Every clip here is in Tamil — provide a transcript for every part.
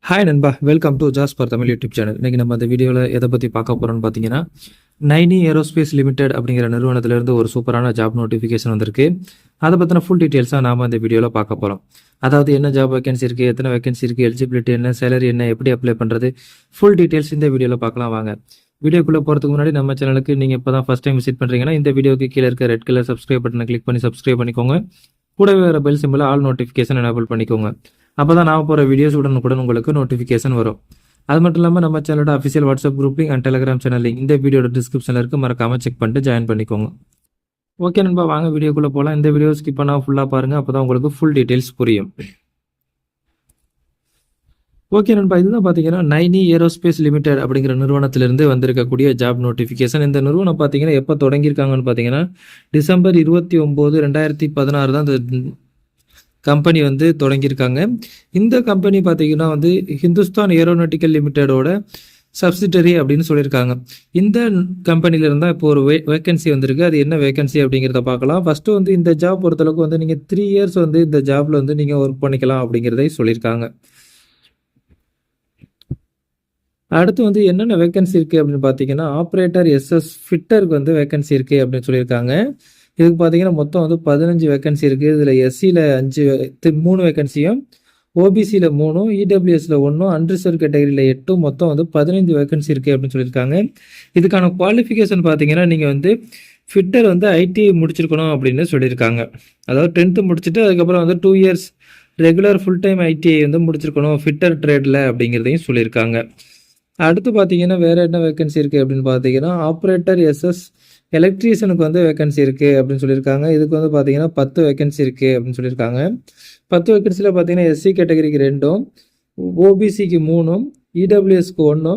ஹாய் நண்பா, welcome to jasper Tamil YouTube channel. இன்றைக்கி நம்ம இந்த வீடியோவில் எதை பற்றி பார்க்க போகிறோம்னு பார்த்தீங்கன்னா, நைனி ஏரோஸ்பேஸ் லிமிடெட் அப்படிங்கிற நிறுவனத்திலேருந்து ஒரு சூப்பரான ஜாப் நோட்டிஃபிகேஷன் வந்திருக்கு. அதை பற்றின ஃபுல் டீட்டெயில்ஸாக நாம் இந்த வீடியோவில் பார்க்க போகிறோம். அதாவது என்ன ஜாப் வேகன்சி இருக்குது, எத்தனை வேகன்சி இருக்குது, எலிஜிபிலிட்டி என்ன, சேலரி என்ன, எப்படி அப்ளை பண்ணுறது, ஃபுல் டீட்டெயில்ஸ் இந்த வீடியோவில் பார்க்கலாம் வாங்க. வீடியோக்குள்ளே போகிறதுக்கு முன்னாடி நம்ம சேனலுக்கு நீங்கள் இப்போ தான் ஃபஸ்ட் டைம் விசிட் பண்ணுறீங்கன்னா இந்த வீடியோக்கு கீழே இருக்க ரெட் கலர் சப்ஸ்கிரைப் பட்டனை கிளிக் பண்ணி சப்ஸ்கிரைப் பண்ணிக்கோங்க. கூடவே வர bell simple all notification enable பண்ணிக்கோங்க. அப்போ தான் நான் போகிற வீடியோஸ் உடனுக்குடன் உங்களுக்கு நோட்டிஃபிகேஷன் வரும். அது மட்டும் இல்லாமல் நம்ம சேனலோட official WhatsApp group link and Telegram channel link இந்த வீடியோட டிஸ்கிரிப்ஷனில் இருக்குது, மறக்காமல் செக் பண்ணிட்டு ஜாயின் பண்ணிக்கோங்க. ஓகே நண்பா, வாங்க வீடியோக்குள்ளே போகலாம். இந்த வீடியோ ஸ்கிப் பண்ணால் ஃபுல்லாக பாருங்கள், அப்போ தான் உங்களுக்கு ஃபுல் டீட்டெயில்ஸ் புரியும். ஓகே நண்பா, இதுதான் பார்த்தீங்கன்னா நைனி ஏரோஸ்பேஸ் லிமிடெட் அப்படிங்கிற நிறுவனத்திலிருந்து வந்திருக்கக்கூடிய ஜாப் நோட்டிஃபிகேஷன். இந்த நிறுவனம் பார்த்தீங்கன்னா எப்போ தொடங்கியிருக்காங்கன்னு பார்த்தீங்கன்னா டிசம்பர் 29, 2016 தான் இந்த கம்பெனி வந்து தொடங்கியிருக்காங்க. இந்த கம்பெனி பார்த்தீங்கன்னா வந்து ஹிந்துஸ்தான் ஏரோநாட்டிக்கல் லிமிடெடோட சப்சிடரி அப்படின்னு சொல்லியிருக்காங்க. இந்த கம்பெனியிலிருந்து தான் இப்போ ஒரு வேகன்சி வந்திருக்கு. அது என்ன வேகன்சி அப்படிங்கிறத பார்க்கலாம். ஃபஸ்ட்டு வந்து இந்த ஜாப் பொறுத்தளவுக்கு வந்து நீங்கள் 3 இயர்ஸ் வந்து இந்த ஜாபில் வந்து நீங்கள் ஒர்க் பண்ணிக்கலாம் அப்படிங்கிறதை சொல்லியிருக்காங்க. அடுத்து வந்து என்னென்ன வேகன்சி இருக்குது அப்படின்னு பார்த்தீங்கன்னா, ஆப்ரேட்டர் எஸ்எஸ் ஃபிட்டருக்கு வந்து வேகன்சி இருக்குது அப்படின்னு சொல்லியிருக்காங்க. இதுக்கு பார்த்தீங்கன்னா மொத்தம் வந்து 15 வேகன்சி இருக்குது. இதில் எஸ்சியில் 3 வேகன்சியும், ஓபிசியில் 3, இடபிள்யூஎஸில் 1, அன்ரிசர்வ் கேட்டகரியில் 8, மொத்தம் வந்து 15 வேகன்சி இருக்குது அப்படின்னு சொல்லியிருக்காங்க. இதுக்கான குவாலிஃபிகேஷன் பார்த்தீங்கன்னா நீங்கள் வந்து ஃபிட்டர் வந்து ஐடிஐ முடிச்சிருக்கணும் அப்படின்னு சொல்லியிருக்காங்க. அதாவது 10th முடிச்சுட்டு அதுக்கப்புறம் வந்து 2 years regular full time ITI வந்து முடிச்சிருக்கணும் ஃபிட்டர் ட்ரேடில் அப்படிங்கிறதையும் சொல்லியிருக்காங்க. அடுத்து பார்த்தீங்கன்னா வேறு என்ன வேகன்சி இருக்குது அப்படின்னு பார்த்தீங்கன்னா, ஆப்ரேட்டர் எஸ்எஸ் எலக்ட்ரீஷியனுக்கு வந்து வேகன்சி இருக்குது அப்படின்னு சொல்லியிருக்காங்க. இதுக்கு வந்து பார்த்தீங்கன்னா 10 வேகன்சி இருக்குது அப்படின்னு சொல்லியிருக்காங்க. 10 வேகன்சியில் பார்த்தீங்கன்னா எஸ்சி கேட்டகரிக்கு 2, ஓபிசிக்கு 3, இடபிள்யூஎஸ்க்கு 1,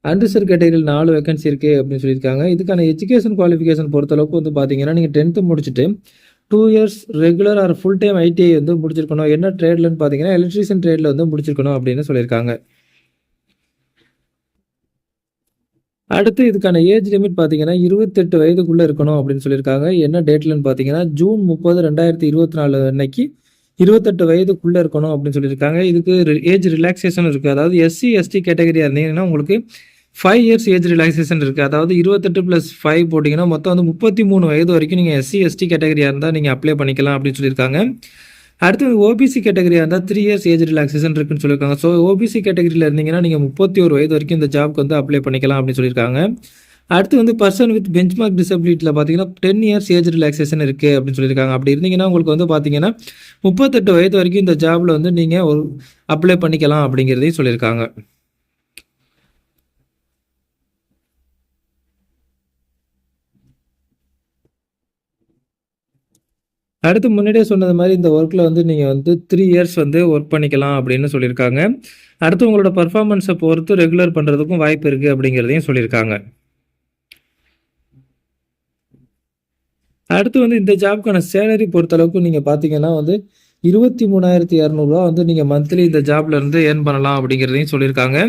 அன்ரிசர்வ் கேட்டகரியில் 4 வேகன்சி இருக்குது அப்படின்னு சொல்லியிருக்காங்க. இதுக்கான எஜுகேஷன் குவாலிஃபிகேஷன் பொறுத்தளவுக்கு வந்து பார்த்தீங்கன்னா நீங்கள் 10th முடிச்சுட்டு 2 years regular R full time ITI வந்து முடிச்சிருக்கணும். என்ன ட்ரேட்லன்னு பார்த்தீங்கன்னா எலக்ட்ரீஷியன் ட்ரேடில் வந்து முடிச்சிருக்கணும் அப்படின்னு சொல்லியிருக்காங்க. அடுத்து இதுக்கான ஏஜ் லிமிட் பார்த்தீங்கன்னா 28 வயதுக்குள்ளே இருக்கணும் அப்படின்னு சொல்லியிருக்காங்க. என்ன டேட்லன்னு பார்த்தீங்கன்னா ஜூன் 30, 2024 அன்னைக்கு 28 வயதுக்குள்ளே இருக்கணும் அப்படின்னு சொல்லியிருக்காங்க. இதுக்கு ஏஜ் ரிலாக்ஸேஷன் இருக்குது. அதாவது எஸ்சி எஸ்டி கேட்டகரியாக இருந்தீங்கன்னா உங்களுக்கு 5 இயர்ஸ் ஏஜ் ரிலாக்ஸேஷன் இருக்குது. அதாவது 28 + 5 போட்டிங்கன்னா மொத்தம் வந்து 33 வயது வரைக்கும் நீங்கள் எஸ்சி எஸ்டி கேட்டகரியாக இருந்தால் நீங்கள் அப்ளை பண்ணிக்கலாம் அப்படின்னு சொல்லியிருக்காங்க. அடுத்து ஓபிசி கேட்டகரியாக இருந்தால் 3 இயர்ஸ் ஏஜ் ரிலாக்ஸேஷன் இருக்குன்னு சொல்லியிருக்காங்க. ஸோ ஓபிசி கேட்டகரியில் இருந்தீங்கன்னா நீங்கள் 31 வயது வரைக்கும் இந்த ஜாப்க்கு வந்து அப்ளை பண்ணிக்கலாம் அப்படின்னு சொல்லியிருக்காங்க. அடுத்து வந்து பர்சன் வித் பெஞ்ச்மார்க் டிசபிலிட்டியில் பார்த்தீங்கன்னா 10 இயர்ஸ் ஏஜ் ரிலாக்ஸேஷன் இருக்குது அப்படின்னு சொல்லியிருக்காங்க. அப்படி இருந்தீங்கன்னா உங்களுக்கு வந்து பார்த்தீங்கன்னா 38 வயது வரைக்கும் இந்த ஜாபில் வந்து நீங்கள் ஒரு அப்ளை பண்ணிக்கலாம் அப்படிங்கிறதையும் சொல்லியிருக்காங்க. அடுத்து முன்னாடியே சொன்னது மாதிரி இந்த ஒர்க்கில் வந்து நீங்கள் வந்து 3 இயர்ஸ் வந்து ஒர்க் பண்ணிக்கலாம் அப்படின்னு சொல்லியிருக்காங்க. அடுத்து உங்களோட பர்ஃபார்மன்ஸை பொறுத்து ரெகுலர் பண்ணுறதுக்கும் வாய்ப்பு இருக்குது அப்படிங்கிறதையும் சொல்லியிருக்காங்க. அடுத்து வந்து இந்த ஜாப்க்கான சேலரி பொறுத்தளவுக்கு நீங்கள் பார்த்தீங்கன்னா வந்து 23,200 வந்து நீங்கள் மந்த்லி இந்த ஜாப்ல இருந்து ஏர்ன் பண்ணலாம் அப்படிங்கிறதையும் சொல்லியிருக்காங்க.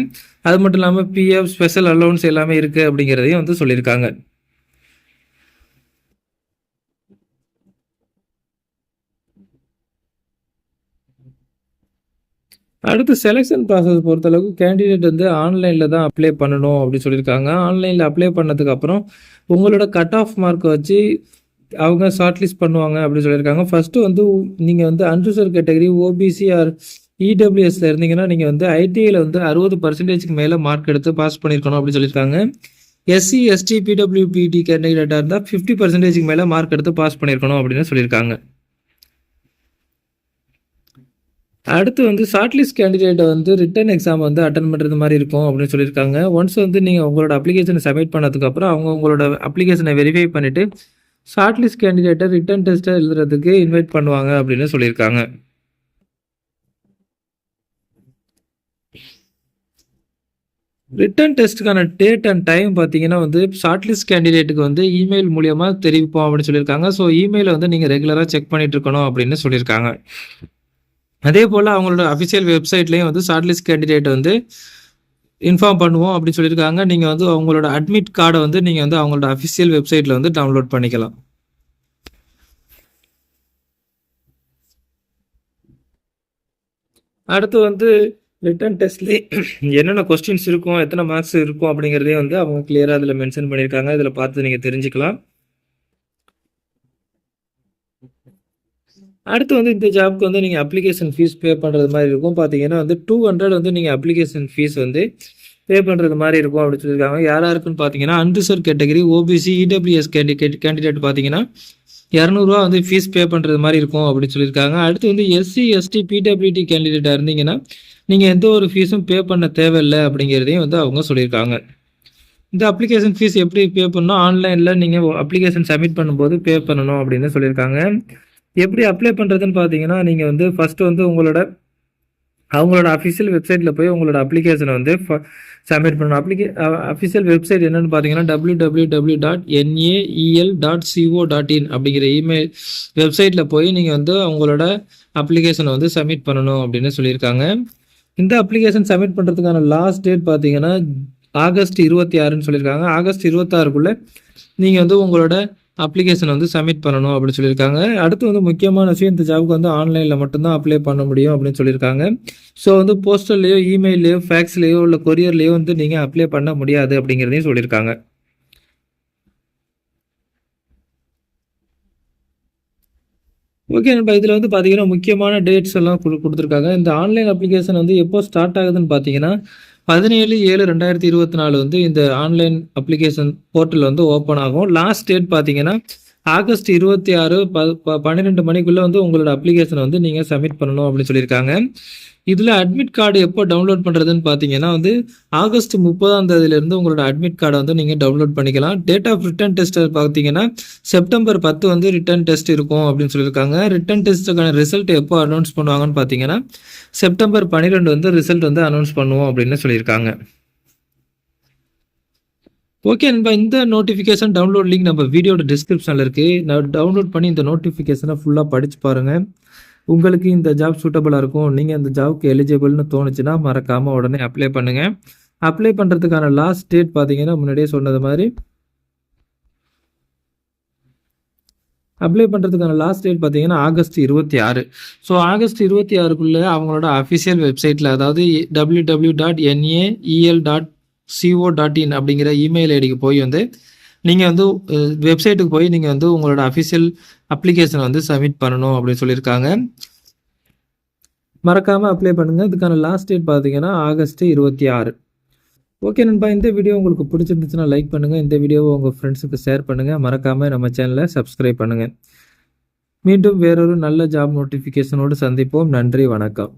அது மட்டும் இல்லாமல் பிஎஃப் ஸ்பெஷல் அலவுன்ஸ் எல்லாமே இருக்குது அப்படிங்கிறதையும் வந்து சொல்லியிருக்காங்க. அடுத்து செலெக்ஷன் ப்ராசஸ் பொறுத்தளவுக்கு கேண்டிடேட் வந்து ஆன்லைனில் தான் அப்ளை பண்ணணும் அப்படின்னு சொல்லியிருக்காங்க. ஆன்லைனில் அப்ளை பண்ணதுக்கு அப்புறம் உங்களோட கட் ஆஃப் மார்க்கை வச்சு அவங்க ஷார்ட் லிஸ்ட் பண்ணுவாங்க அப்படின்னு சொல்லியிருக்காங்க. ஃபஸ்ட்டு வந்து நீங்கள் வந்து அன்ரிசர்வ் கேட்டகரி ஓபிசி ஆர் இடபிள்யூஎஸ்ல இருந்தீங்கன்னா நீங்கள் வந்து ஐடிஐயில் வந்து 60% மேலே மார்க் எடுத்து பாஸ் பண்ணியிருக்கணும் அப்படின்னு சொல்லியிருக்காங்க. எஸ்சி எஸ்டி பிடபிள்யூபிடி கேண்டிடேட்டாக இருந்தால் 50% மேலே மார்க் எடுத்து பாஸ் பண்ணியிருக்கணும் அப்படின்னு சொல்லியிருக்காங்க. அடுத்து வந்து ஷார்ட்லிஸ்ட் கேண்டிடேட்டை வந்து ரிட்டன் எக்ஸாம் வந்து அட்டன் பண்ணுறது மாதிரி இருக்கும் அப்படின்னு சொல்லியிருக்காங்க. ஒன்ஸ் வந்து நீங்கள் உங்களோட அப்ளிகேஷனை சப்மிட் பண்ணதுக்கப்புறம் அவங்க உங்களோட அப்ளிகேஷனை வெரிஃபை பண்ணிவிட்டு ஷார்ட்லிஸ்ட் கேண்டிடேட்டை ரிட்டன் டெஸ்ட்டை எழுதுறதுக்கு இன்வைட் பண்ணுவாங்க அப்படின்னு சொல்லியிருக்காங்க. ரிட்டன் டெஸ்ட்டுக்கான டேட் அண்ட் டைம் பார்த்தீங்கன்னா வந்து ஷார்ட்லிஸ்ட் கேண்டிடேட்டுக்கு வந்து இமெயில் மூலியமாக தெரிவிப்போம் அப்படின்னு சொல்லியிருக்காங்க. ஸோ இமெயிலை வந்து நீங்கள் ரெகுலராக செக் பண்ணிட்டு இருக்கணும் அப்படின்னு சொல்லியிருக்காங்க. அதே போல் அவங்களோட அஃபிஷியல் வெப்சைட்லேயும் வந்து ஷார்ட்லிஸ்ட் கேண்டிடேட் வந்து இன்ஃபார்ம் பண்ணுவோம் அப்படின்னு சொல்லியிருக்காங்க. நீங்கள் வந்து அவங்களோட அட்மிட் கார்டை வந்து நீங்கள் வந்து அவங்களோட அஃபிஷியல் வெப்சைட்டில் வந்து டவுன்லோட் பண்ணிக்கலாம். அடுத்து வந்து ரிட்டன் டெஸ்ட்லேயே என்னென்ன கொஸ்டின்ஸ் இருக்கும், எத்தனை மார்க்ஸ் இருக்கும் அப்படிங்கிறதையும் வந்து அவங்க கிளியராக அதில் மென்ஷன் பண்ணியிருக்காங்க. இதில் பார்த்து நீங்கள் தெரிஞ்சுக்கலாம். அடுத்து வந்து இந்த ஜாப்க்கு வந்து நீங்கள் அப்ளிகேஷன் ஃபீஸ் பே பண்ணுறது மாதிரி இருக்கும். பார்த்தீங்கன்னா வந்து 200 வந்து நீங்கள் அப்ளிகேஷன் ஃபீஸ் வந்து பே பண்ணுறது மாதிரி இருக்கும் அப்படின்னு சொல்லியிருக்காங்க. யார் யாருக்குன்னு பார்த்தீங்கன்னா unreserved category, OBC, EWS candidate பார்த்தீங்கன்னா ₹200 வந்து ஃபீஸ் பே பண்ணுறது மாதிரி இருக்கும் அப்படின்னு சொல்லியிருக்காங்க. அடுத்து வந்து எஸ்சி, எஸ்டி, பிடபிள்யூடி கேண்டிடேட்டாக இருந்தீங்கன்னா நீங்கள் எந்த ஒரு ஃபீஸும் பே பண்ண தேவையில்லை அப்படிங்கிறதையும் வந்து அவங்க சொல்லியிருக்காங்க. இந்த அப்ளிகேஷன் ஃபீஸ் எப்படி பே பண்ணணும், ஆன்லைனில் நீங்கள் அப்ளிகேஷன் சப்மிட் பண்ணும்போது பே பண்ணணும் அப்படின்னு சொல்லியிருக்காங்க. எப்படி அப்ளை பண்ணுறதுன்னு பார்த்தீங்கன்னா நீங்கள் வந்து ஃபஸ்ட்டு வந்து அவங்களோட அஃபிஷியல் வெப்சைட்டில் போய் உங்களோட அப்ளிகேஷனை வந்து சப்மிட் பண்ணணும். அஃபிஷியல் வெப்சைட் என்னென்னு பார்த்தீங்கன்னா www.nael.co.in அப்படிங்கிற இமெயில் வெப்சைட்டில் போய் நீங்கள் வந்து அவங்களோட அப்ளிகேஷனை வந்து சப்மிட் பண்ணணும் அப்படின்னு சொல்லியிருக்காங்க. இந்த அப்ளிகேஷன் சப்மிட் பண்ணுறதுக்கான லாஸ்ட் டேட் பார்த்தீங்கன்னா ஆகஸ்ட் 26ன்னு சொல்லியிருக்காங்க. ஆகஸ்ட் 26க்குள்ளே நீங்கள் வந்து உங்களோட அப்ளிகேஷன் வந்து சப்மிட் பண்ணணும் அப்படின்னு சொல்லியிருக்காங்க. அடுத்து வந்து முக்கியமான விஷயம், இந்த ஜாபுக்கு வந்து ஆன்லைனில் மட்டும்தான் அப்ளை பண்ண முடியும் அப்படின்னு சொல்லியிருக்காங்க. ஸோ வந்து போஸ்டல்லையோ, இமெயிலையோ, ஃபேக்ஸ்லையோ இல்லை கொரியர்லையோ வந்து நீங்கள் அப்ளை பண்ண முடியாது அப்படிங்கிறதையும் சொல்லியிருக்காங்க. ஓகே நண்பா, இதில் வந்து பார்த்தீங்கன்னா முக்கியமான டேட்ஸ் எல்லாம் கொடுத்துருக்காங்க. இந்த ஆன்லைன் அப்ளிகேஷன் வந்து எப்போ ஸ்டார்ட் ஆகுதுன்னு பார்த்தீங்கன்னா 17/7/2024 வந்து இந்த ஆன்லைன் அப்ளிகேஷன் போர்ட்டல் வந்து ஓப்பன் ஆகும். லாஸ்ட் டேட் பார்த்தீங்கன்னா ஆகஸ்ட் 26 12 மணிக்குள்ளே வந்து உங்களோட அப்ளிகேஷனை வந்து நீங்கள் சப்மிட் பண்ணணும் அப்படின்னு சொல்லியிருக்காங்க. இதில் அட்மிட் கார்டு எப்போ டவுன்லோட் பண்ணுறதுன்னு பார்த்தீங்கன்னா வந்து ஆகஸ்ட் 30ஆம் தேதியிலேருந்து உங்களோட அட்மிட் கார்டை வந்து நீங்கள் டவுன்லோட் பண்ணிக்கலாம். டேட் ஆஃப் ரிட்டன் டெஸ்ட் பார்த்தீங்கன்னா செப்டம்பர் 10 வந்து ரிட்டன் டெஸ்ட் இருக்கும் அப்படின்னு சொல்லியிருக்காங்க. ரிட்டன் டெஸ்ட்டுக்கான ரிசல்ட் எப்போ அனௌன்ஸ் பண்ணுவாங்கன்னு பார்த்தீங்கன்னா செப்டம்பர் 12 வந்து ரிசல்ட் வந்து அனௌன்ஸ் பண்ணுவோம் அப்படின்னு சொல்லியிருக்காங்க. ஓகே நண்பா, இந்த நோட்டிஃபிகேஷன் டவுன்லோட் லிங்க் நம்ம வீடியோட டிஸ்கிரிப்ஷனில் இருக்குது. நான் டவுன்லோட் பண்ணி இந்த நோட்டிஃபிகேஷனை ஃபுல்லாக படித்து பாருங்கள். உங்களுக்கு இந்த ஜாப் சூட்டபுளாக இருக்கும், நீங்கள் இந்த ஜாப்க்கு எலிஜிபிள்னு தோணுச்சுன்னா மறக்காமல் உடனே அப்ளை பண்ணுங்கள். அப்ளை பண்ணுறதுக்கான லாஸ்ட் டேட் பார்த்தீங்கன்னா முன்னாடியே சொன்னது மாதிரி அப்ளை பண்ணுறதுக்கான லாஸ்ட் டேட் பார்த்தீங்கன்னா ஆகஸ்ட் 26. ஸோ ஆகஸ்ட் 26க்குள்ளே அவங்களோட அஃபிஷியல் வெப்சைட்டில், அதாவது www.nael.co.in அப்படிங்கிற இமெயில் ஐடிக்கு போய் வந்து நீங்கள் வந்து வெப்சைட்டுக்கு போய் நீங்கள் வந்து உங்களோட அஃபிஷியல் அப்ளிகேஷனை வந்து சப்மிட் பண்ணணும் அப்படின்னு சொல்லியிருக்காங்க. மறக்காமல் அப்ளை பண்ணுங்கள். இதுக்கான லாஸ்ட் டேட் பார்த்தீங்கன்னா ஆகஸ்ட் 26. ஓகே நண்பா, இந்த வீடியோ உங்களுக்கு பிடிச்சிருந்துச்சுன்னா லைக் பண்ணுங்கள். இந்த வீடியோவை உங்கள் ஃப்ரெண்ட்ஸுக்கு ஷேர் பண்ணுங்கள். மறக்காமல் நம்ம சேனலை சப்ஸ்கிரைப் பண்ணுங்கள். மீண்டும் வேறொரு நல்ல ஜாப் நோட்டிஃபிகேஷனோடு சந்திப்போம். நன்றி, வணக்கம்.